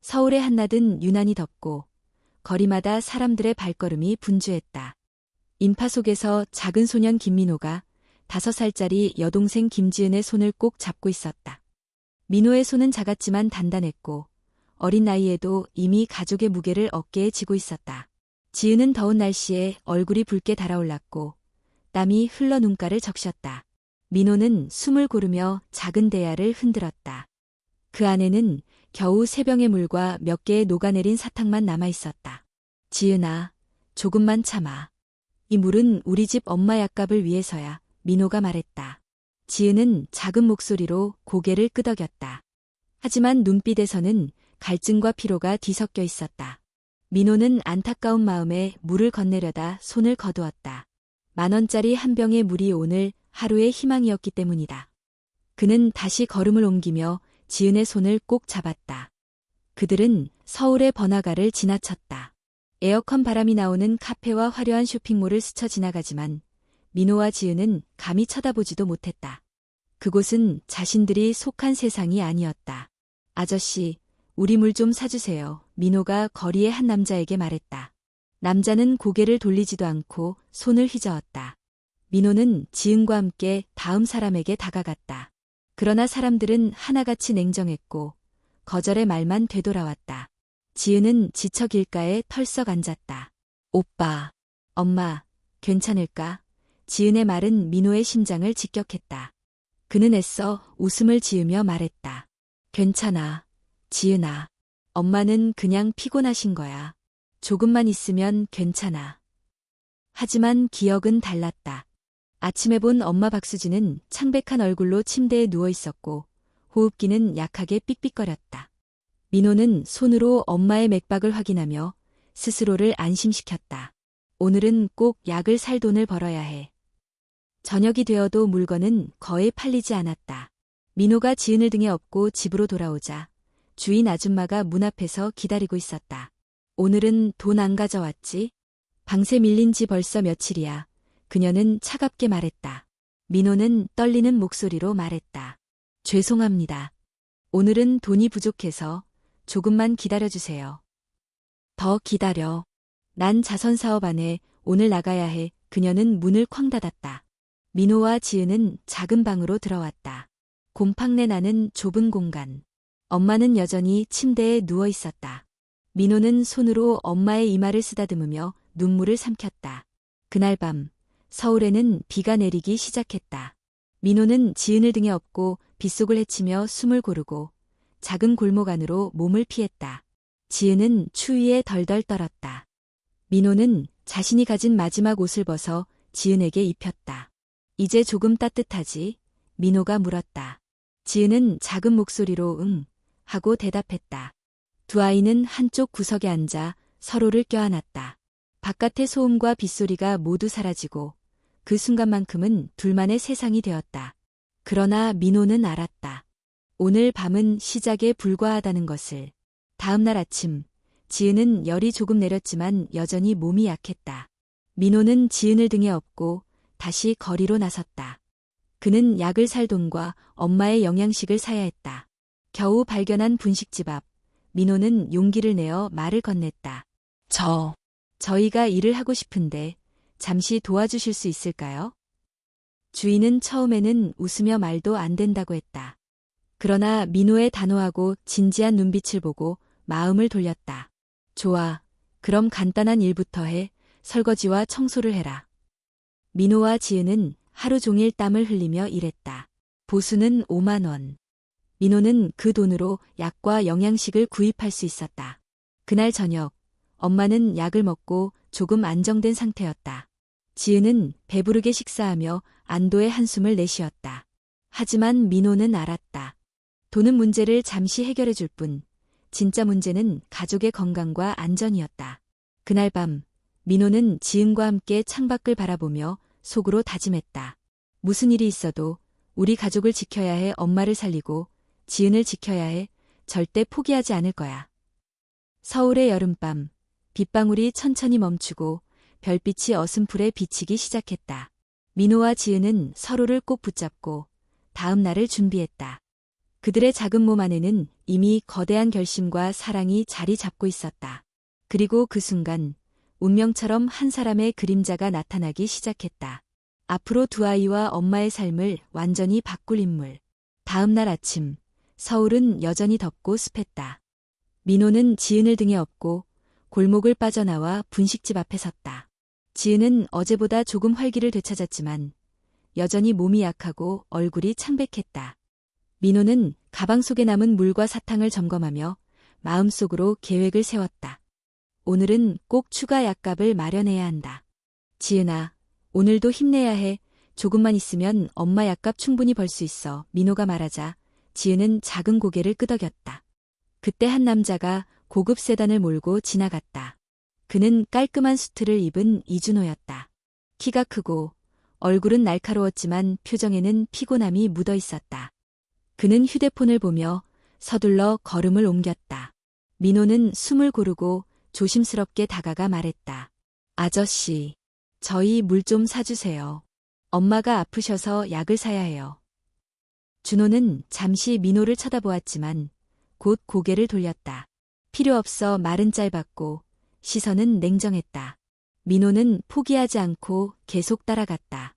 서울의 한낮은 유난히 덥고 거리마다 사람들의 발걸음이 분주했다. 인파 속에서 작은 소년 김민호가 5살짜리 여동생 김지은의 손을 꼭 잡고 있었다. 민호의 손은 작았지만 단단했고 어린 나이에도 이미 가족의 무게를 어깨에 지고 있었다. 지은은 더운 날씨에 얼굴이 붉게 달아올랐고 땀이 흘러 눈가를 적셨다. 민호는 숨을 고르며 작은 대야를 흔들었다. 그 안에는 겨우 3병의 물과 몇 개의 녹아내린 사탕만 남아있었다. 지은아, 조금만 참아. 이 물은 우리 집 엄마 약값을 위해서야, 민호가 말했다. 지은은 작은 목소리로 고개를 끄덕였다. 하지만 눈빛에서는 갈증과 피로가 뒤섞여 있었다. 민호는 안타까운 마음에 물을 건네려다 손을 거두었다. 10,000원짜리 한 병의 물이 오늘 하루의 희망이었기 때문이다. 그는 다시 걸음을 옮기며 지은의 손을 꼭 잡았다. 그들은 서울의 번화가를 지나쳤다. 에어컨 바람이 나오는 카페와 화려한 쇼핑몰을 스쳐 지나가지만 민호와 지은은 감히 쳐다보지도 못했다. 그곳은 자신들이 속한 세상이 아니었다. 아저씨, 우리 물 좀 사주세요. 민호가 거리의 한 남자에게 말했다. 남자는 고개를 돌리지도 않고 손을 휘저었다. 민호는 지은과 함께 다음 사람에게 다가갔다. 그러나 사람들은 하나같이 냉정했고 거절의 말만 되돌아왔다. 지은은 지쳐 길가에 털썩 앉았다. 오빠, 엄마, 괜찮을까? 지은의 말은 민호의 심장을 직격했다. 그는 애써 웃음을 지으며 말했다. 괜찮아, 지은아. 엄마는 그냥 피곤하신 거야. 조금만 있으면 괜찮아. 하지만 기억은 달랐다. 아침에 본 엄마 박수진은 창백한 얼굴로 침대에 누워 있었고 호흡기는 약하게 삑삑거렸다. 민호는 손으로 엄마의 맥박을 확인하며 스스로를 안심시켰다. 오늘은 꼭 약을 살 돈을 벌어야 해. 저녁이 되어도 물건은 거의 팔리지 않았다. 민호가 지은을 등에 업고 집으로 돌아오자 주인 아줌마가 문 앞에서 기다리고 있었다. 오늘은 돈 안 가져왔지? 방세 밀린 지 벌써 며칠이야. 그녀는 차갑게 말했다. 민호는 떨리는 목소리로 말했다. 죄송합니다. 오늘은 돈이 부족해서 조금만 기다려주세요. 더 기다려. 난 자선사업 안에 오늘 나가야 해. 그녀는 문을 쾅 닫았다. 민호와 지은은 작은 방으로 들어왔다. 곰팡내 나는 좁은 공간. 엄마는 여전히 침대에 누워 있었다. 민호는 손으로 엄마의 이마를 쓰다듬으며 눈물을 삼켰다. 그날 밤 서울에는 비가 내리기 시작했다. 민호는 지은을 등에 업고 빗속을 헤치며 숨을 고르고 작은 골목 안으로 몸을 피했다. 지은은 추위에 덜덜 떨었다. 민호는 자신이 가진 마지막 옷을 벗어 지은에게 입혔다. 이제 조금 따뜻하지? 민호가 물었다. 지은은 작은 목소리로 응 하고 대답했다. 두 아이는 한쪽 구석에 앉아 서로를 껴안았다. 바깥의 소음과 빗소리가 모두 사라지고 그 순간만큼은 둘만의 세상이 되었다. 그러나 민호는 알았다. 오늘 밤은 시작에 불과하다는 것을. 다음 날 아침, 지은은 열이 조금 내렸지만 여전히 몸이 약했다. 민호는 지은을 등에 업고 다시 거리로 나섰다. 그는 약을 살 돈과 엄마의 영양식을 사야 했다. 겨우 발견한 분식집 앞, 민호는 용기를 내어 말을 건넸다. 저희가 일을 하고 싶은데 잠시 도와주실 수 있을까요? 주인은 처음에는 웃으며 말도 안 된다고 했다. 그러나 민호의 단호하고 진지한 눈빛을 보고 마음을 돌렸다. 좋아. 그럼 간단한 일부터 해. 설거지와 청소를 해라. 민호와 지은은 하루 종일 땀을 흘리며 일했다. 보수는 5만 원. 민호는 그 돈으로 약과 영양식을 구입할 수 있었다. 그날 저녁, 엄마는 약을 먹고 조금 안정된 상태였다. 지은은 배부르게 식사하며 안도의 한숨을 내쉬었다. 하지만 민호는 알았다. 돈은 문제를 잠시 해결해 줄 뿐, 진짜 문제는 가족의 건강과 안전이었다. 그날 밤, 민호는 지은과 함께 창밖을 바라보며 속으로 다짐했다. 무슨 일이 있어도 우리 가족을 지켜야 해. 엄마를 살리고 지은을 지켜야 해. 절대 포기하지 않을 거야. 서울의 여름밤, 빗방울이 천천히 멈추고 별빛이 어슴풀에 비치기 시작했다. 민호와 지은은 서로를 꼭 붙잡고 다음 날을 준비했다. 그들의 작은 몸 안에는 이미 거대한 결심과 사랑이 자리 잡고 있었다. 그리고 그 순간 운명처럼 한 사람의 그림자가 나타나기 시작했다. 앞으로 두 아이와 엄마의 삶을 완전히 바꿀 인물. 다음 날 아침, 서울은 여전히 덥고 습했다. 민호는 지은을 등에 업고 골목을 빠져나와 분식집 앞에 섰다. 지은은 어제보다 조금 활기를 되찾았지만 여전히 몸이 약하고 얼굴이 창백했다. 민호는 가방 속에 남은 물과 사탕을 점검하며 마음속으로 계획을 세웠다. 오늘은 꼭 추가 약값을 마련해야 한다. 지은아, 오늘도 힘내야 해. 조금만 있으면 엄마 약값 충분히 벌 수 있어. 민호가 말하자 지은은 작은 고개를 끄덕였다. 그때 한 남자가 고급 세단을 몰고 지나갔다. 그는 깔끔한 수트를 입은 이준호였다. 키가 크고 얼굴은 날카로웠지만 표정에는 피곤함이 묻어 있었다. 그는 휴대폰을 보며 서둘러 걸음을 옮겼다. 민호는 숨을 고르고 조심스럽게 다가가 말했다. 아저씨, 저희 물 좀 사주세요. 엄마가 아프셔서 약을 사야 해요. 준호는 잠시 민호를 쳐다보았지만 곧 고개를 돌렸다. 필요 없어. 말은 짧았고 시선은 냉정했다. 민호는 포기하지 않고 계속 따라갔다.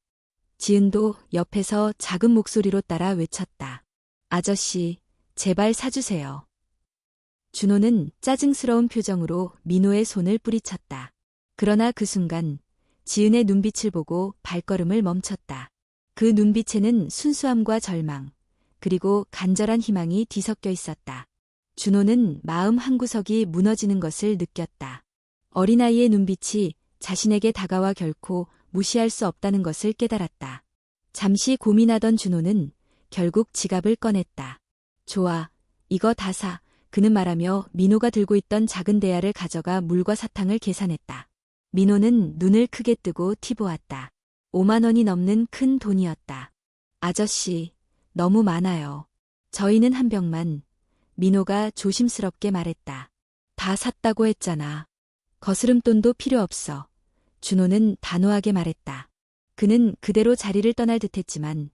지은도 옆에서 작은 목소리로 따라 외쳤다. 아저씨, 제발 사주세요. 준호는 짜증스러운 표정으로 민호의 손을 뿌리쳤다. 그러나 그 순간 지은의 눈빛을 보고 발걸음을 멈췄다. 그 눈빛에는 순수함과 절망, 그리고 간절한 희망이 뒤섞여 있었다. 준호는 마음 한구석이 무너지는 것을 느꼈다. 어린아이의 눈빛이 자신에게 다가와 결코 무시할 수 없다는 것을 깨달았다. 잠시 고민하던 준호는 결국 지갑을 꺼냈다. 좋아, 이거 다 사. 그는 말하며 민호가 들고 있던 작은 대야를 가져가 물과 사탕을 계산했다. 민호는 눈을 크게 뜨고 티보았다. 5만 원이 넘는 큰 돈이었다. 아저씨, 너무 많아요. 저희는 한 병만. 민호가 조심스럽게 말했다. 다 샀다고 했잖아. 거스름돈도 필요 없어. 준호는 단호하게 말했다. 그는 그대로 자리를 떠날 듯했지만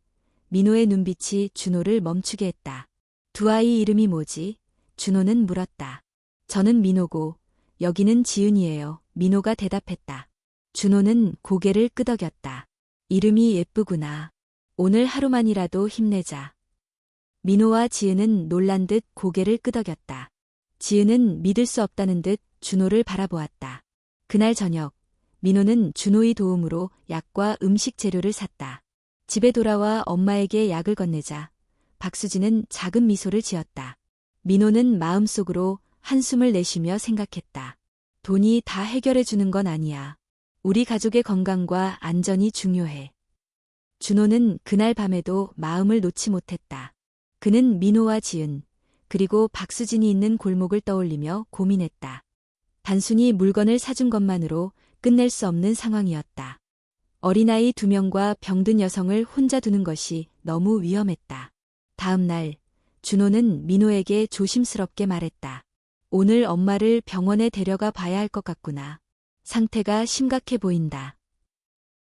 민호의 눈빛이 준호를 멈추게 했다. 두 아이 이름이 뭐지? 준호는 물었다. 저는 민호고 여기는 지은이에요. 민호가 대답했다. 준호는 고개를 끄덕였다. 이름이 예쁘구나. 오늘 하루만이라도 힘내자. 민호와 지은은 놀란 듯 고개를 끄덕였다. 지은은 믿을 수 없다는 듯 준호를 바라보았다. 그날 저녁, 민호는 준호의 도움으로 약과 음식 재료를 샀다. 집에 돌아와 엄마에게 약을 건네자 박수진은 작은 미소를 지었다. 민호는 마음속으로 한숨을 내쉬며 생각했다. 돈이 다 해결해 주는 건 아니야. 우리 가족의 건강과 안전이 중요해. 준호는 그날 밤에도 마음을 놓지 못했다. 그는 민호와 지은, 그리고 박수진이 있는 골목을 떠올리며 고민했다. 단순히 물건을 사준 것만으로 끝낼 수 없는 상황이었다. 어린아이 2명과 병든 여성을 혼자 두는 것이 너무 위험했다. 다음 날, 준호는 민호에게 조심스럽게 말했다. 오늘 엄마를 병원에 데려가 봐야 할 것 같구나. 상태가 심각해 보인다.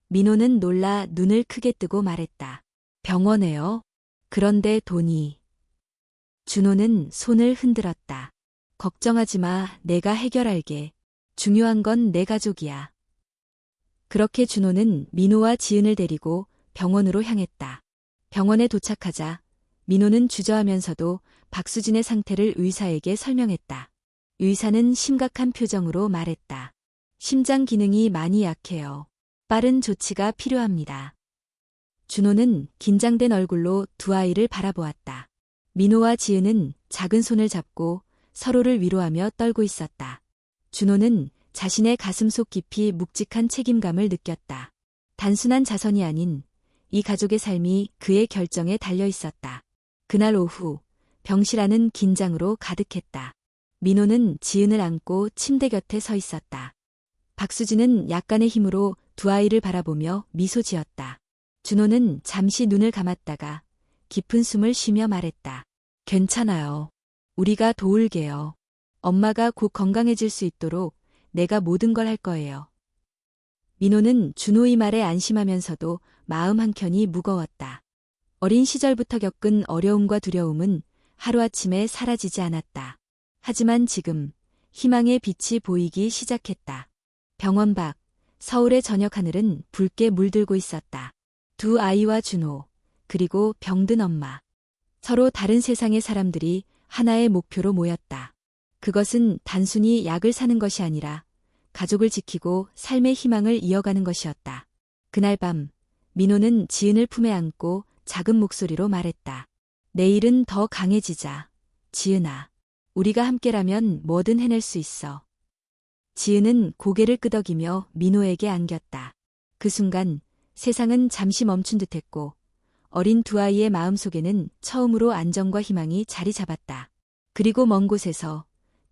민호는 놀라 눈을 크게 뜨고 말했다. 병원에요? 그런데 돈이. 준호는 손을 흔들었다. 걱정하지 마, 내가 해결할게. 중요한 건 내 가족이야. 그렇게 준호는 민호와 지은을 데리고 병원으로 향했다. 병원에 도착하자 민호는 주저하면서도 박수진의 상태를 의사에게 설명했다. 의사는 심각한 표정으로 말했다. 심장 기능이 많이 약해요. 빠른 조치가 필요합니다. 준호는 긴장된 얼굴로 두 아이를 바라보았다. 민호와 지은은 작은 손을 잡고 서로를 위로하며 떨고 있었다. 준호는 자신의 가슴속 깊이 묵직한 책임감을 느꼈다. 단순한 자선이 아닌 이 가족의 삶이 그의 결정에 달려 있었다. 그날 오후, 병실 안은 긴장으로 가득했다. 민호는 지은을 안고 침대 곁에 서 있었다. 박수진은 약간의 힘으로 두 아이를 바라보며 미소 지었다. 준호는 잠시 눈을 감았다가 깊은 숨을 쉬며 말했다. 괜찮아요. 우리가 도울게요. 엄마가 곧 건강해질 수 있도록 내가 모든 걸 할 거예요. 민호는 준호의 말에 안심하면서도 마음 한켠이 무거웠다. 어린 시절부터 겪은 어려움과 두려움은 하루아침에 사라지지 않았다. 하지만 지금 희망의 빛이 보이기 시작했다. 병원 밖, 서울의 저녁 하늘은 붉게 물들고 있었다. 두 아이와 준호, 그리고 병든 엄마. 서로 다른 세상의 사람들이 하나의 목표로 모였다. 그것은 단순히 약을 사는 것이 아니라 가족을 지키고 삶의 희망을 이어가는 것이었다. 그날 밤, 민호는 지은을 품에 안고 작은 목소리로 말했다. 내일은 더 강해지자. 지은아. 우리가 함께라면 뭐든 해낼 수 있어. 지은은 고개를 끄덕이며 민호에게 안겼다. 그 순간 세상은 잠시 멈춘 듯했고 어린 두 아이의 마음속에는 처음으로 안정과 희망이 자리 잡았다. 그리고 먼 곳에서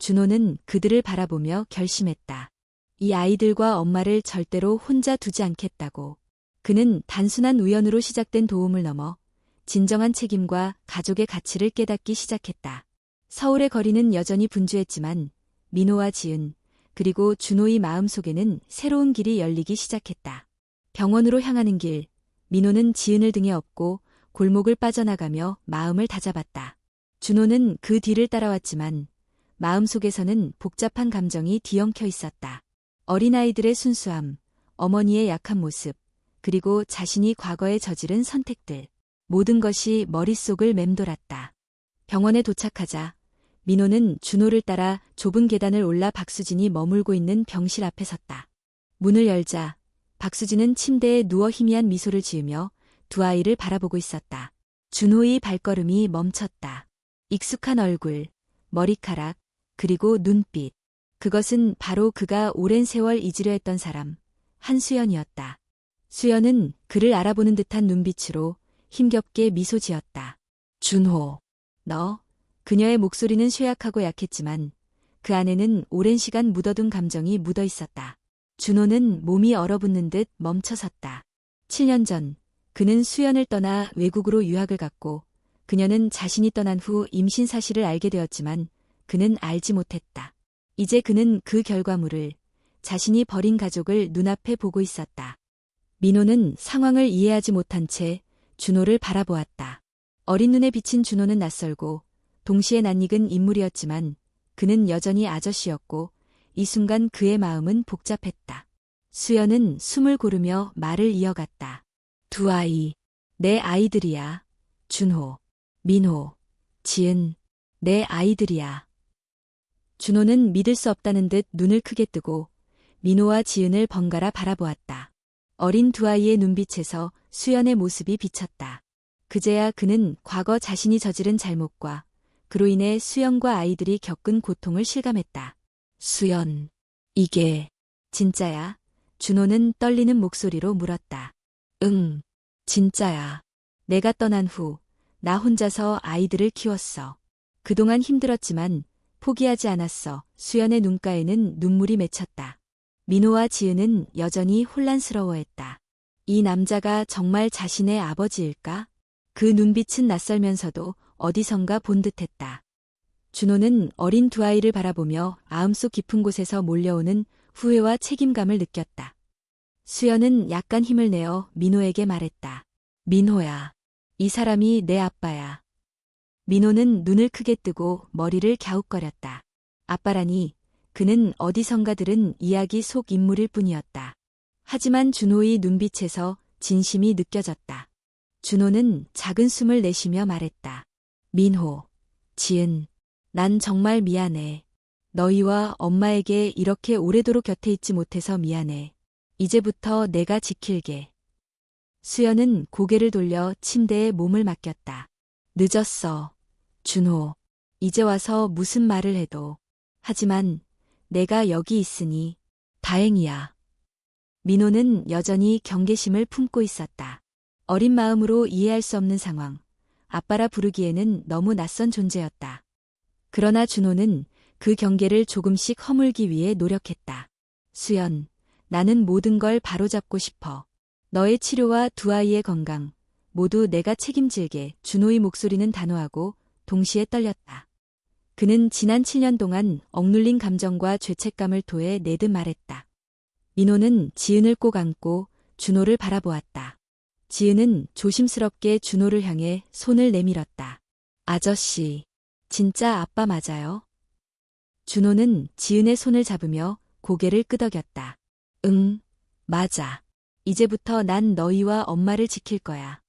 준호는 그들을 바라보며 결심했다. 이 아이들과 엄마를 절대로 혼자 두지 않겠다고. 그는 단순한 우연으로 시작된 도움을 넘어 진정한 책임과 가족의 가치를 깨닫기 시작했다. 서울의 거리는 여전히 분주했지만 민호와 지은, 그리고 준호의 마음속에는 새로운 길이 열리기 시작했다. 병원으로 향하는 길, 민호는 지은을 등에 업고 골목을 빠져나가며 마음을 다잡았다. 준호는 그 뒤를 따라왔지만 마음속에서는 복잡한 감정이 뒤엉켜 있었다. 어린아이들의 순수함, 어머니의 약한 모습, 그리고 자신이 과거에 저지른 선택들. 모든 것이 머릿속을 맴돌았다. 병원에 도착하자 민호는 준호를 따라 좁은 계단을 올라 박수진이 머물고 있는 병실 앞에 섰다. 문을 열자 박수진은 침대에 누워 희미한 미소를 지으며 두 아이를 바라보고 있었다. 준호의 발걸음이 멈췄다. 익숙한 얼굴, 머리카락, 그리고 눈빛. 그것은 바로 그가 오랜 세월 잊으려 했던 사람, 한수연이었다. 수연은 그를 알아보는 듯한 눈빛으로 힘겹게 미소 지었다. 준호, 너. 그녀의 목소리는 쇠약하고 약했지만 그 안에는 오랜 시간 묻어둔 감정이 묻어 있었다. 준호는 몸이 얼어붙는 듯 멈춰섰다. 7년 전 그는 수연을 떠나 외국으로 유학을 갔고 그녀는 자신이 떠난 후 임신 사실을 알게 되었지만 그는 알지 못했다. 이제 그는 그 결과물을, 자신이 버린 가족을 눈앞에 보고 있었다. 민호는 상황을 이해하지 못한 채 준호를 바라보았다. 어린 눈에 비친 준호는 낯설고 동시에 낯익은 인물이었지만 그는 여전히 아저씨였고 이 순간 그의 마음은 복잡했다. 수연은 숨을 고르며 말을 이어갔다. 두 아이, 내 아이들이야. 준호, 민호, 지은, 내 아이들이야. 준호는 믿을 수 없다는 듯 눈을 크게 뜨고 민호와 지은을 번갈아 바라보았다. 어린 두 아이의 눈빛에서 수연의 모습이 비쳤다. 그제야 그는 과거 자신이 저지른 잘못과 그로 인해 수연과 아이들이 겪은 고통을 실감했다. 수연, 이게 진짜야? 준호는 떨리는 목소리로 물었다. 응, 진짜야. 내가 떠난 후 나 혼자서 아이들을 키웠어. 그동안 힘들었지만 포기하지 않았어. 수연의 눈가에는 눈물이 맺혔다. 민호와 지은은 여전히 혼란스러워했다. 이 남자가 정말 자신의 아버지일까? 그 눈빛은 낯설면서도 어디선가 본 듯했다. 준호는 어린 두 아이를 바라보며 마음속 깊은 곳에서 몰려오는 후회와 책임감을 느꼈다. 수연은 약간 힘을 내어 민호에게 말했다. 민호야, 이 사람이 내 아빠야. 민호는 눈을 크게 뜨고 머리를 갸웃거렸다. 아빠라니, 그는 어디선가 들은 이야기 속 인물일 뿐이었다. 하지만 준호의 눈빛에서 진심이 느껴졌다. 준호는 작은 숨을 내쉬며 말했다. 민호, 지은, 난 정말 미안해. 너희와 엄마에게 이렇게 오래도록 곁에 있지 못해서 미안해. 이제부터 내가 지킬게. 수연은 고개를 돌려 침대에 몸을 맡겼다. 늦었어. 준호, 이제 와서 무슨 말을 해도. 하지만 내가 여기 있으니 다행이야. 민호는 여전히 경계심을 품고 있었다. 어린 마음으로 이해할 수 없는 상황. 아빠라 부르기에는 너무 낯선 존재였다. 그러나 준호는 그 경계를 조금씩 허물기 위해 노력했다. 수연, 나는 모든 걸 바로잡고 싶어. 너의 치료와 두 아이의 건강, 모두 내가 책임질게. 준호의 목소리는 단호하고 동시에 떨렸다. 그는 지난 7년 동안 억눌린 감정과 죄책감을 토해 내듯 말했다. 민호는 지은을 꼭 안고 준호를 바라보았다. 지은은 조심스럽게 준호를 향해 손을 내밀었다. 아저씨. 진짜 아빠 맞아요? 준호는 지은의 손을 잡으며 고개를 끄덕였다. 응, 맞아. 이제부터 난 너희와 엄마를 지킬 거야.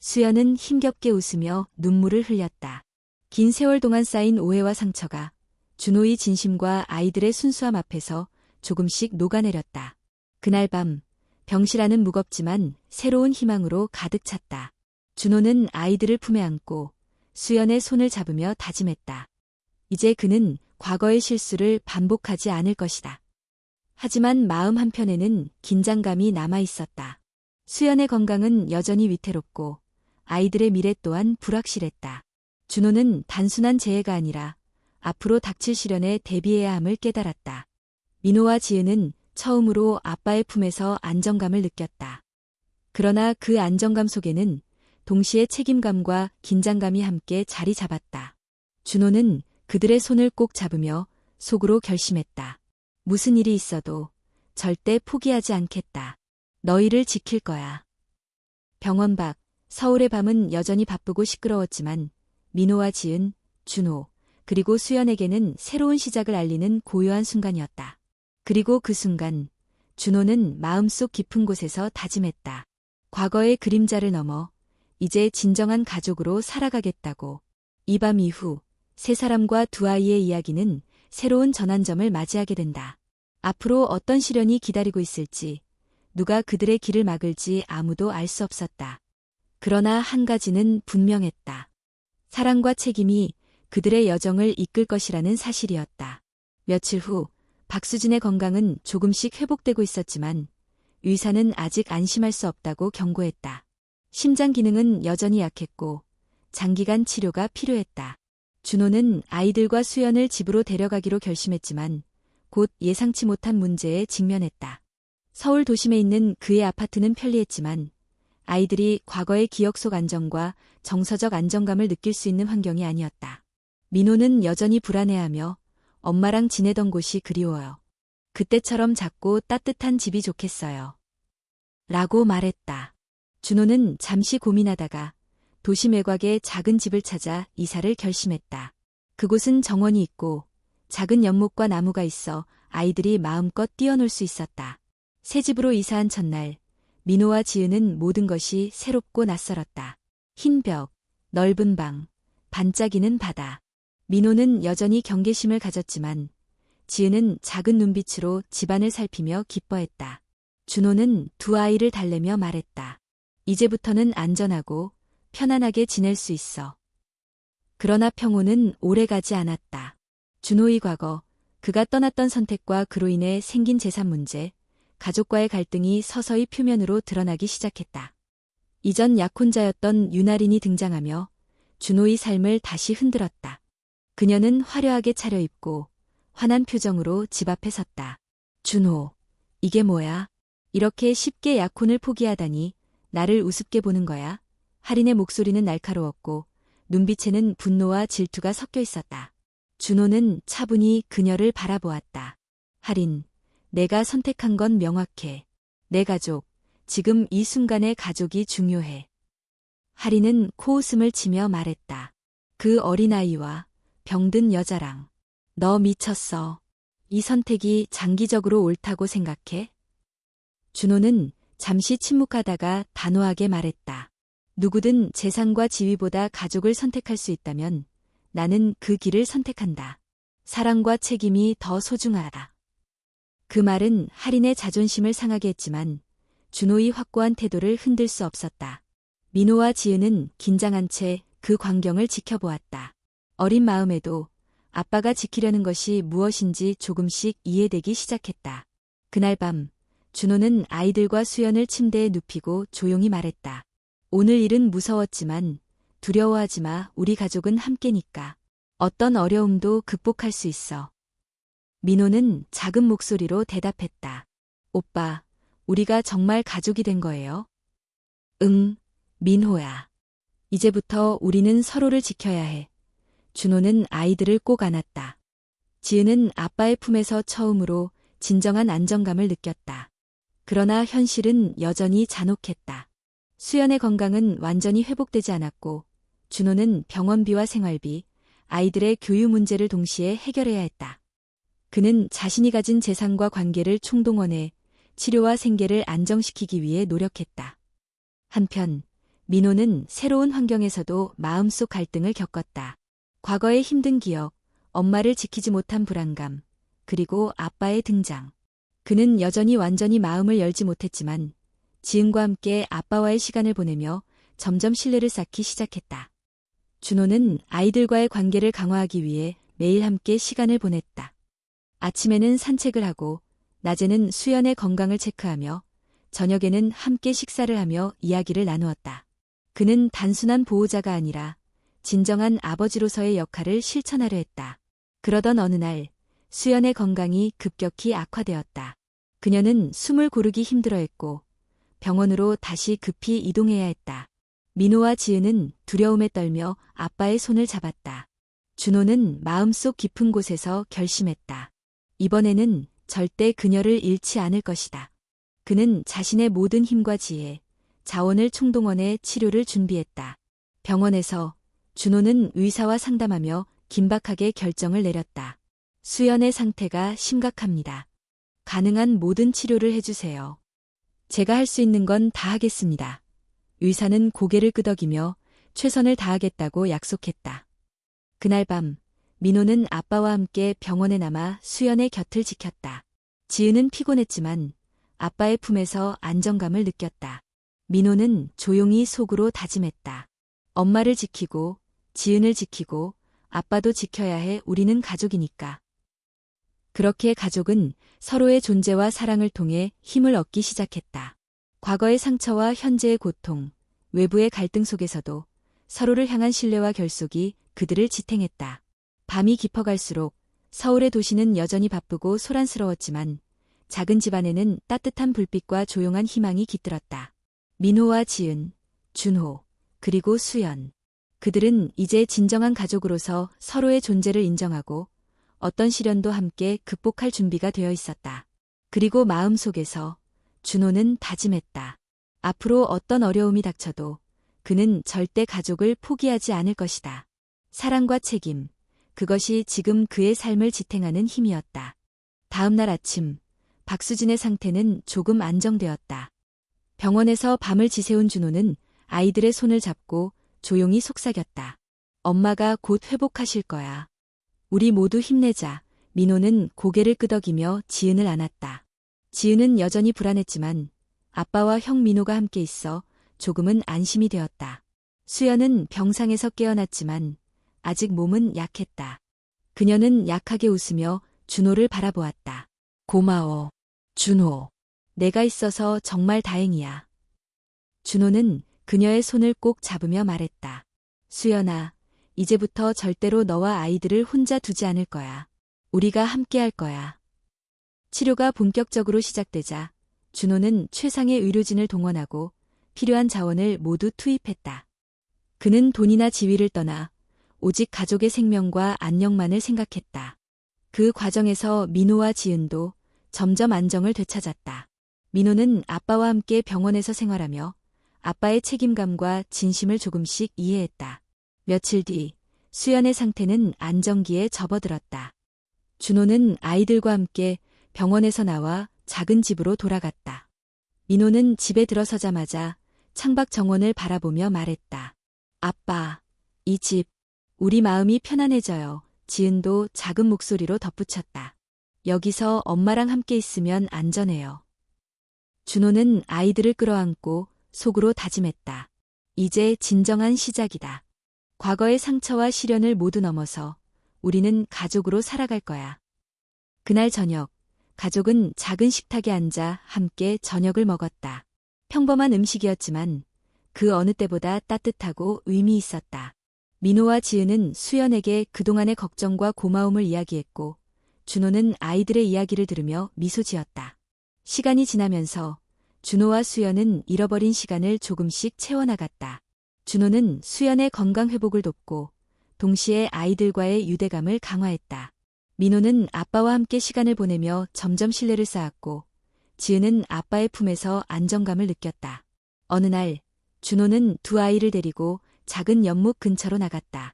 수연은 힘겹게 웃으며 눈물을 흘렸다. 긴 세월 동안 쌓인 오해와 상처가 준호의 진심과 아이들의 순수함 앞에서 조금씩 녹아내렸다. 그날 밤, 병실안은 무겁지만 새로운 희망으로 가득 찼다. 준호는 아이들을 품에 안고 수연의 손을 잡으며 다짐했다. 이제 그는 과거의 실수를 반복하지 않을 것이다. 하지만 마음 한편에는 긴장감이 남아 있었다. 수연의 건강은 여전히 위태롭고 아이들의 미래 또한 불확실했다. 준호는 단순한 재해가 아니라 앞으로 닥칠 시련에 대비해야 함을 깨달았다. 민호와 지은은 처음으로 아빠의 품에서 안정감을 느꼈다. 그러나 그 안정감 속에는 동시에 책임감과 긴장감이 함께 자리 잡았다. 준호는 그들의 손을 꼭 잡으며 속으로 결심했다. 무슨 일이 있어도 절대 포기하지 않겠다. 너희를 지킬 거야. 병원 밖, 서울의 밤은 여전히 바쁘고 시끄러웠지만 민호와 지은, 준호, 그리고 수연에게는 새로운 시작을 알리는 고요한 순간이었다. 그리고 그 순간, 준호는 마음속 깊은 곳에서 다짐했다. 과거의 그림자를 넘어 이제 진정한 가족으로 살아가겠다고. 이 밤 이후 세 사람과 두 아이의 이야기는 새로운 전환점을 맞이하게 된다. 앞으로 어떤 시련이 기다리고 있을지, 누가 그들의 길을 막을지 아무도 알 수 없었다. 그러나 한 가지는 분명했다. 사랑과 책임이 그들의 여정을 이끌 것이라는 사실이었다. 며칠 후 박수진의 건강은 조금씩 회복되고 있었지만 의사는 아직 안심할 수 없다고 경고했다. 심장 기능은 여전히 약했고 장기간 치료가 필요했다. 준호는 아이들과 수연을 집으로 데려가기로 결심했지만 곧 예상치 못한 문제에 직면했다. 서울 도심에 있는 그의 아파트는 편리했지만 아이들이 과거의 기억 속 안정과 정서적 안정감을 느낄 수 있는 환경이 아니었다. 민호는 여전히 불안해하며 엄마랑 지내던 곳이 그리워요. 그때처럼 작고 따뜻한 집이 좋겠어요. 라고 말했다. 준호는 잠시 고민하다가 도심 외곽의 작은 집을 찾아 이사를 결심했다. 그곳은 정원이 있고 작은 연못과 나무가 있어 아이들이 마음껏 뛰어놀 수 있었다. 새 집으로 이사한 첫날, 민호와 지은은 모든 것이 새롭고 낯설었다. 흰 벽, 넓은 방, 반짝이는 바다. 민호는 여전히 경계심을 가졌지만 지은은 작은 눈빛으로 집안을 살피며 기뻐했다. 준호는 두 아이를 달래며 말했다. 이제부터는 안전하고 편안하게 지낼 수 있어. 그러나 평온은 오래가지 않았다. 준호의 과거, 그가 떠났던 선택과 그로 인해 생긴 재산 문제, 가족과의 갈등이 서서히 표면으로 드러나기 시작했다. 이전 약혼자였던 유나린이 등장하며 준호의 삶을 다시 흔들었다. 그녀는 화려하게 차려입고 환한 표정으로 집 앞에 섰다. 준호, 이게 뭐야? 이렇게 쉽게 약혼을 포기하다니 나를 우습게 보는 거야? 할인의 목소리는 날카로웠고 눈빛에는 분노와 질투가 섞여 있었다. 준호는 차분히 그녀를 바라보았다. 할인, 내가 선택한 건 명확해. 내 가족, 지금 이 순간의 가족이 중요해. 할인은 코웃음을 치며 말했다. 그 어린아이와 병든 여자랑. 너 미쳤어. 이 선택이 장기적으로 옳다고 생각해? 준호는 잠시 침묵하다가 단호하게 말했다. 누구든 재산과 지위보다 가족을 선택할 수 있다면 나는 그 길을 선택한다. 사랑과 책임이 더 소중하다. 그 말은 할인의 자존심을 상하게 했지만 준호의 확고한 태도를 흔들 수 없었다. 민호와 지은은 긴장한 채 그 광경을 지켜보았다. 어린 마음에도 아빠가 지키려는 것이 무엇인지 조금씩 이해되기 시작했다. 그날 밤 준호는 아이들과 수연을 침대에 눕히고 조용히 말했다. 오늘 일은 무서웠지만 두려워하지 마. 우리 가족은 함께니까. 어떤 어려움도 극복할 수 있어. 민호는 작은 목소리로 대답했다. 오빠, 우리가 정말 가족이 된 거예요? 응, 민호야. 이제부터 우리는 서로를 지켜야 해. 준호는 아이들을 꼭 안았다. 지은은 아빠의 품에서 처음으로 진정한 안정감을 느꼈다. 그러나 현실은 여전히 잔혹했다. 수연의 건강은 완전히 회복되지 않았고 준호는 병원비와 생활비, 아이들의 교육 문제를 동시에 해결해야 했다. 그는 자신이 가진 재산과 관계를 총동원해 치료와 생계를 안정시키기 위해 노력했다. 한편 민호는 새로운 환경에서도 마음속 갈등을 겪었다. 과거의 힘든 기억, 엄마를 지키지 못한 불안감, 그리고 아빠의 등장. 그는 여전히 완전히 마음을 열지 못했지만 지은과 함께 아빠와의 시간을 보내며 점점 신뢰를 쌓기 시작했다. 준호는 아이들과의 관계를 강화하기 위해 매일 함께 시간을 보냈다. 아침에는 산책을 하고 낮에는 수연의 건강을 체크하며 저녁에는 함께 식사를 하며 이야기를 나누었다. 그는 단순한 보호자가 아니라 진정한 아버지로서의 역할을 실천하려 했다. 그러던 어느 날 수연의 건강이 급격히 악화되었다. 그녀는 숨을 고르기 힘들어했고 병원으로 다시 급히 이동해야 했다. 민호와 지은은 두려움에 떨며 아빠의 손을 잡았다. 준호는 마음속 깊은 곳에서 결심했다. 이번에는 절대 그녀를 잃지 않을 것이다. 그는 자신의 모든 힘과 지혜, 자원을 총동원해 치료를 준비했다. 병원에서 준호는 의사와 상담하며 긴박하게 결정을 내렸다. 수연의 상태가 심각합니다. 가능한 모든 치료를 해주세요. 제가 할 수 있는 건 다 하겠습니다. 의사는 고개를 끄덕이며 최선을 다하겠다고 약속했다. 그날 밤 민호는 아빠와 함께 병원에 남아 수연의 곁을 지켰다. 지은은 피곤했지만 아빠의 품에서 안정감을 느꼈다. 민호는 조용히 속으로 다짐했다. 엄마를 지키고 지은을 지키고 아빠도 지켜야 해. 우리는 가족이니까. 그렇게 가족은 서로의 존재와 사랑을 통해 힘을 얻기 시작했다. 과거의 상처와 현재의 고통, 외부의 갈등 속에서도 서로를 향한 신뢰와 결속이 그들을 지탱했다. 밤이 깊어갈수록 서울의 도시는 여전히 바쁘고 소란스러웠지만 작은 집안에는 따뜻한 불빛과 조용한 희망이 깃들었다. 민호와 지은, 준호, 그리고 수연. 그들은 이제 진정한 가족으로서 서로의 존재를 인정하고 어떤 시련도 함께 극복할 준비가 되어 있었다. 그리고 마음속에서 준호는 다짐했다. 앞으로 어떤 어려움이 닥쳐도 그는 절대 가족을 포기하지 않을 것이다. 사랑과 책임, 그것이 지금 그의 삶을 지탱하는 힘이었다. 다음 날 아침, 박수진의 상태는 조금 안정되었다. 병원에서 밤을 지새운 준호는 아이들의 손을 잡고 조용히 속삭였다. 엄마가 곧 회복하실 거야. 우리 모두 힘내자. 민호는 고개를 끄덕이며 지은을 안았다. 지은은 여전히 불안했지만 아빠와 형 민호가 함께 있어 조금은 안심이 되었다. 수연은 병상에서 깨어났지만 아직 몸은 약했다. 그녀는 약하게 웃으며 준호를 바라보았다. 고마워, 준호. 내가 있어서 정말 다행이야. 준호는 그녀의 손을 꼭 잡으며 말했다. 수연아, 이제부터 절대로 너와 아이들을 혼자 두지 않을 거야. 우리가 함께 할 거야. 치료가 본격적으로 시작되자 준호는 최상의 의료진을 동원하고 필요한 자원을 모두 투입했다. 그는 돈이나 지위를 떠나 오직 가족의 생명과 안녕만을 생각했다. 그 과정에서 민호와 지은도 점점 안정을 되찾았다. 민호는 아빠와 함께 병원에서 생활하며 아빠의 책임감과 진심을 조금씩 이해했다. 며칠 뒤 수연의 상태는 안정기에 접어들었다. 준호는 아이들과 함께 병원에서 나와 작은 집으로 돌아갔다. 민호는 집에 들어서자마자 창밖 정원을 바라보며 말했다. 아빠, 이 집, 우리 마음이 편안해져요. 지은도 작은 목소리로 덧붙였다. 여기서 엄마랑 함께 있으면 안전해요. 준호는 아이들을 끌어안고 속으로 다짐했다. 이제 진정한 시작이다. 과거의 상처와 시련을 모두 넘어서 우리는 가족으로 살아갈 거야. 그날 저녁, 가족은 작은 식탁에 앉아 함께 저녁을 먹었다. 평범한 음식이었지만 그 어느 때보다 따뜻하고 의미 있었다. 민호와 지은은 수연에게 그동안의 걱정과 고마움을 이야기했고 준호는 아이들의 이야기를 들으며 미소 지었다. 시간이 지나면서 준호와 수연은 잃어버린 시간을 조금씩 채워나갔다. 준호는 수연의 건강 회복을 돕고 동시에 아이들과의 유대감을 강화했다. 민호는 아빠와 함께 시간을 보내며 점점 신뢰를 쌓았고 지은은 아빠의 품에서 안정감을 느꼈다. 어느 날 준호는 두 아이를 데리고 작은 연못 근처로 나갔다.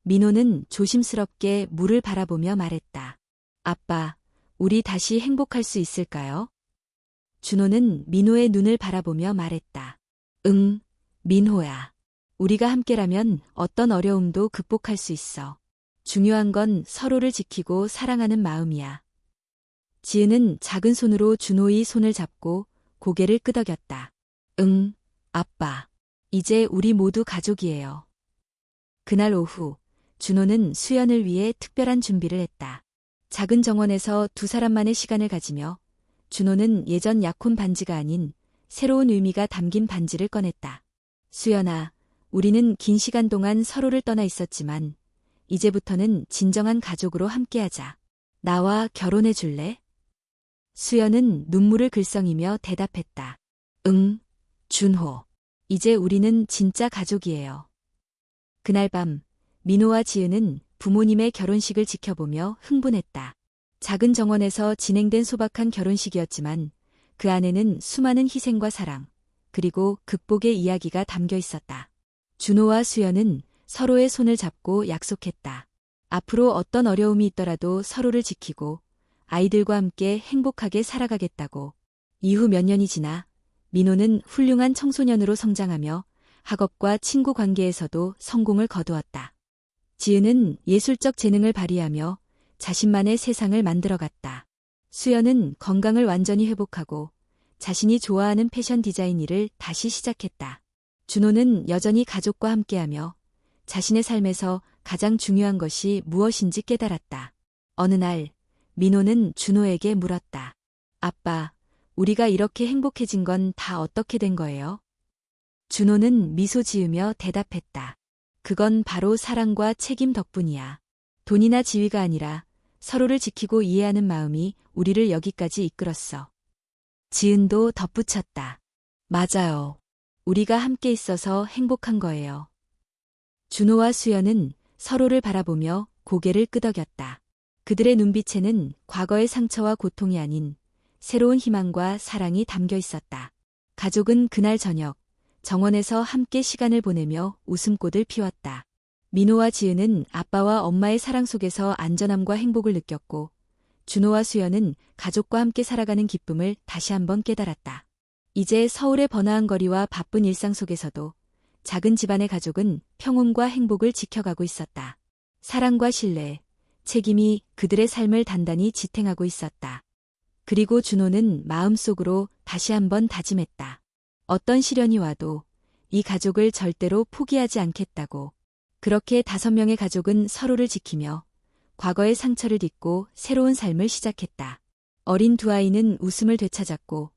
민호는 조심스럽게 물을 바라보며 말했다. 아빠, 우리 다시 행복할 수 있을까요? 준호는 민호의 눈을 바라보며 말했다. 응, 민호야. 우리가 함께라면 어떤 어려움도 극복할 수 있어. 중요한 건 서로를 지키고 사랑하는 마음이야. 지은은 작은 손으로 준호의 손을 잡고 고개를 끄덕였다. 응, 아빠. 이제 우리 모두 가족이에요. 그날 오후, 준호는 수연을 위해 특별한 준비를 했다. 작은 정원에서 두 사람만의 시간을 가지며 준호는 예전 약혼 반지가 아닌 새로운 의미가 담긴 반지를 꺼냈다. 수연아, 우리는 긴 시간 동안 서로를 떠나 있었지만 이제부터는 진정한 가족으로 함께하자. 나와 결혼해 줄래? 수연은 눈물을 글썽이며 대답했다. 응, 준호. 이제 우리는 진짜 가족이에요. 그날 밤, 민호와 지은은 부모님의 결혼식을 지켜보며 흥분했다. 작은 정원에서 진행된 소박한 결혼식이었지만 그 안에는 수많은 희생과 사랑, 그리고 극복의 이야기가 담겨 있었다. 준호와 수연은 서로의 손을 잡고 약속했다. 앞으로 어떤 어려움이 있더라도 서로를 지키고 아이들과 함께 행복하게 살아가겠다고. 이후 몇 년이 지나 민호는 훌륭한 청소년으로 성장하며 학업과 친구 관계에서도 성공을 거두었다. 지은은 예술적 재능을 발휘하며 자신만의 세상을 만들어갔다. 수연은 건강을 완전히 회복하고 자신이 좋아하는 패션 디자인 일을 다시 시작했다. 준호는 여전히 가족과 함께하며 자신의 삶에서 가장 중요한 것이 무엇인지 깨달았다. 어느 날, 민호는 준호에게 물었다. 아빠, 우리가 이렇게 행복해진 건 다 어떻게 된 거예요? 준호는 미소 지으며 대답했다. 그건 바로 사랑과 책임 덕분이야. 돈이나 지위가 아니라 서로를 지키고 이해하는 마음이 우리를 여기까지 이끌었어. 지은도 덧붙였다. 맞아요. 우리가 함께 있어서 행복한 거예요. 준호와 수연은 서로를 바라보며 고개를 끄덕였다. 그들의 눈빛에는 과거의 상처와 고통이 아닌 새로운 희망과 사랑이 담겨 있었다. 가족은 그날 저녁 정원에서 함께 시간을 보내며 웃음꽃을 피웠다. 민호와 지은은 아빠와 엄마의 사랑 속에서 안전함과 행복을 느꼈고 준호와 수연은 가족과 함께 살아가는 기쁨을 다시 한번 깨달았다. 이제 서울의 번화한 거리와 바쁜 일상 속에서도 작은 집안의 가족은 평온과 행복을 지켜가고 있었다. 사랑과 신뢰, 책임이 그들의 삶을 단단히 지탱하고 있었다. 그리고 준호는 마음속으로 다시 한번 다짐했다. 어떤 시련이 와도 이 가족을 절대로 포기하지 않겠다고. 그렇게 5명의 가족은 서로를 지키며 과거의 상처를 딛고 새로운 삶을 시작했다. 어린 두 아이는 웃음을 되찾았고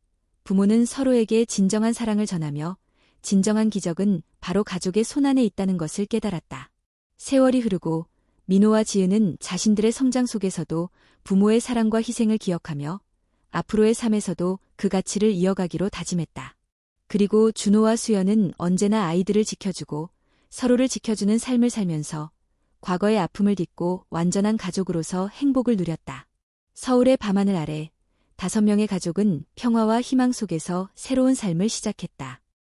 부모는 서로에게 진정한 사랑을 전하며 진정한 기적은 바로 가족의 손안에 있다는 것을 깨달았다. 세월이 흐르고 민호와 지은은 자신들의 성장 속에서도 부모의 사랑과 희생을 기억하며 앞으로의 삶에서도 그 가치를 이어가기로 다짐했다. 그리고 준호와 수연은 언제나 아이들을 지켜주고 서로를 지켜주는 삶을 살면서 과거의 아픔을 딛고 완전한 가족으로서 행복을 누렸다. 서울의 밤하늘 아래 5명의 가족은 평화와 희망 속에서 새로운 삶을 시작했다.